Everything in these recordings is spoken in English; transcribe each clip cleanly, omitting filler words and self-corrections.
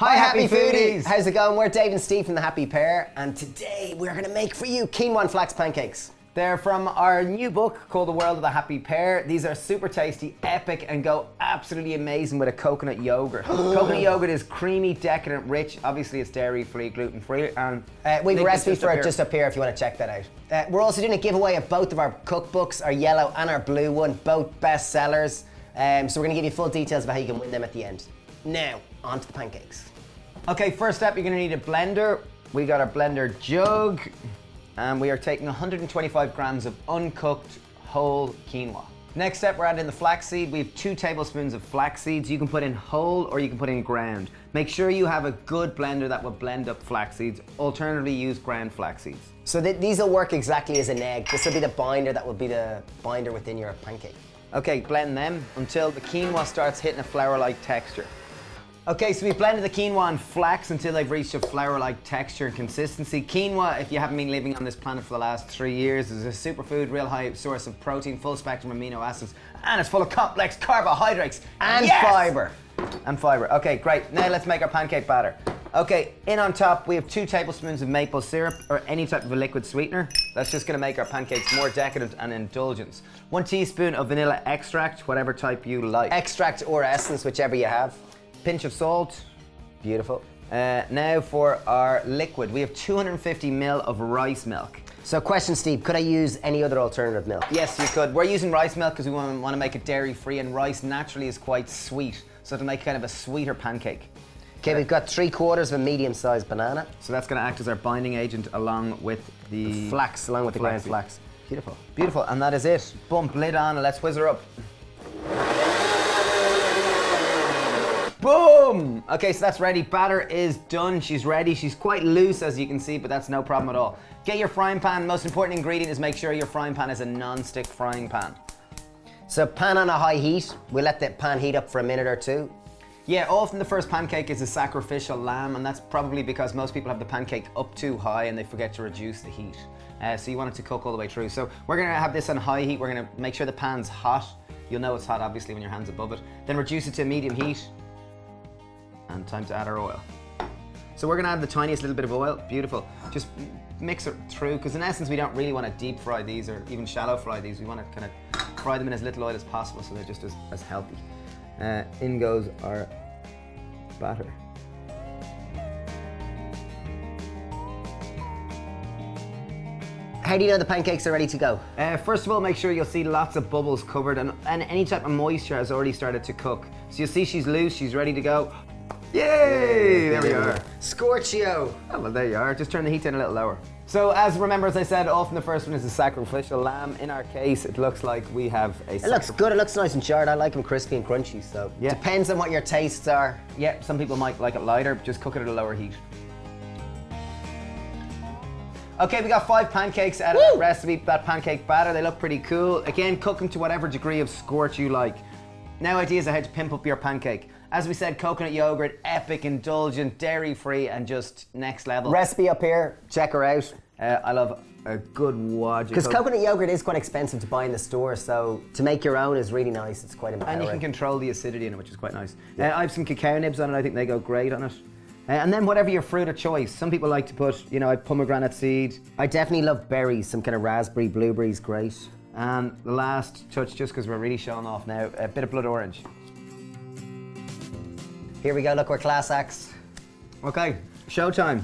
Hi Happy Foodies! How's it going? We're Dave and Steve from the Happy Pear, and today we're going to make for you quinoa and flax pancakes. They're from our new book called The World of the Happy Pear. These are super tasty, epic, and go absolutely amazing with a coconut yogurt. Coconut yogurt is creamy, decadent, rich. Obviously it's dairy-free, gluten-free, and we have a recipe for it just up here if you want to check that out. We're also doing a giveaway of both of our cookbooks, our yellow and our blue one, both bestsellers. So we're going to give you full details about how you can win them at the end. Now, on to the pancakes. Okay, first up, you're going to need a blender. We got our blender jug, and we are taking 125 grams of uncooked whole quinoa. Next step, we're adding the flaxseed. We have 2 tablespoons of flax seeds. You can put in whole or you can put in ground. Make sure you have a good blender that will blend up flax seeds. Alternatively, use ground flax seeds. So these will work exactly as an egg. This will be the binder that will be the binder within your pancake. Okay, blend them until the quinoa starts hitting a flour-like texture. Okay, so we've blended the quinoa and flax until they've reached a flour-like texture and consistency. Quinoa, if you haven't been living on this planet for the last 3 years, is a superfood, real high source of protein, full spectrum amino acids, and it's full of complex carbohydrates. And fiber. And fiber. Okay, great. Now let's make our pancake batter. Okay, in on top, we have 2 tablespoons of maple syrup or any type of a liquid sweetener. That's just gonna make our pancakes more decadent and indulgent. 1 teaspoon of vanilla extract, whatever type you like. Extract or essence, whichever you have. Pinch of salt. Beautiful. Now for our liquid. We have 250 ml of rice milk. So question, Steve, could I use any other alternative milk? Yes, you could. We're using rice milk because we want to make it dairy-free, and rice naturally is quite sweet, so it'll make kind of a sweeter pancake. Okay, we've got 3/4 of a medium-sized banana. So that's going to act as our binding agent along with the flax, along with the ground flax. Beautiful. Beautiful, and that is it. Bump lid on and let's whiz her up. Boom! Okay, so that's ready. Batter is done. She's ready. She's quite loose, as you can see, but that's no problem at all. Get your frying pan. Most important ingredient is make sure your frying pan is a non-stick frying pan. So pan on a high heat. We let the pan heat up for a minute or 2. Yeah, often the first pancake is a sacrificial lamb, and that's probably because most people have the pancake up too high and they forget to reduce the heat. So you want it to cook all the way through. So we're gonna have this on high heat. We're gonna make sure the pan's hot. You'll know it's hot, obviously, when your hand's above it. Then reduce it to medium heat. And time to add our oil. So we're gonna add the tiniest little bit of oil. Beautiful. Just mix it through, because in essence we don't really want to deep fry these or even shallow fry these. We want to kind of fry them in as little oil as possible so they're just as healthy. In goes our batter. How do you know the pancakes are ready to go? First of all, make sure you'll see lots of bubbles covered and any type of moisture has already started to cook. So you'll see she's loose, she's ready to go. Yay! There we are. Scorchio. Oh, well, there you are. Just turn the heat down a little lower. So remember, as I said, often the first one is a sacrificial lamb. In our case, it looks like we have a It looks good, it looks nice and charred. I like them crispy and crunchy, so yeah. Depends on what your tastes are. Yeah, some people might like it lighter, but just cook it at a lower heat. Okay, we got 5 pancakes out of that recipe, that pancake batter. They look pretty cool. Again, cook them to whatever degree of scorch you like. Now ideas on how to pimp up your pancake. As we said, coconut yogurt, epic, indulgent, dairy-free, and just next level. Recipe up here, check her out. I love a good wad. Because coconut yogurt is quite expensive to buy in the store, so to make your own is really nice. It's quite empowering. And you can control the acidity in it, which is quite nice. I have some cacao nibs on it. I think they go great on it. And then whatever your fruit of choice. Some people like to put, you know, pomegranate seed. I definitely love berries, some kind of raspberry, blueberries, great. And the last touch, just because we're really showing off now, a bit of blood orange. Here we go, look, we're class acts. Okay, showtime.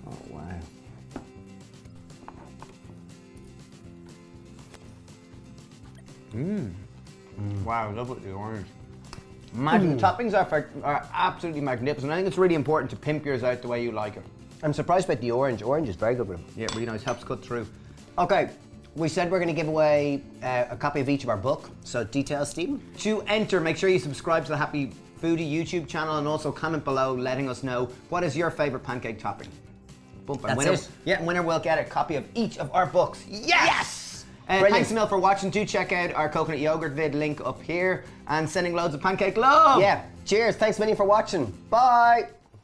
Oh, wow. Wow, I love with the orange. Imagine the toppings are absolutely magnificent. I think it's really important to pimp yours out the way you like it. I'm surprised about the orange. Orange is very good with them. Yeah, really nice, helps cut through. Okay, we said we're going to give away a copy of each of our book. So details, Stephen? To enter, make sure you subscribe to the Happy Foodie YouTube channel and also comment below letting us know what is your favorite pancake topping. Bump. That's winner, it. Yeah, winner will get a copy of each of our books. Yes! Brilliant. Thanks a million for watching. Do check out our coconut yogurt vid link up here and sending loads of pancake love. Yeah, cheers. Thanks a million for watching. Bye.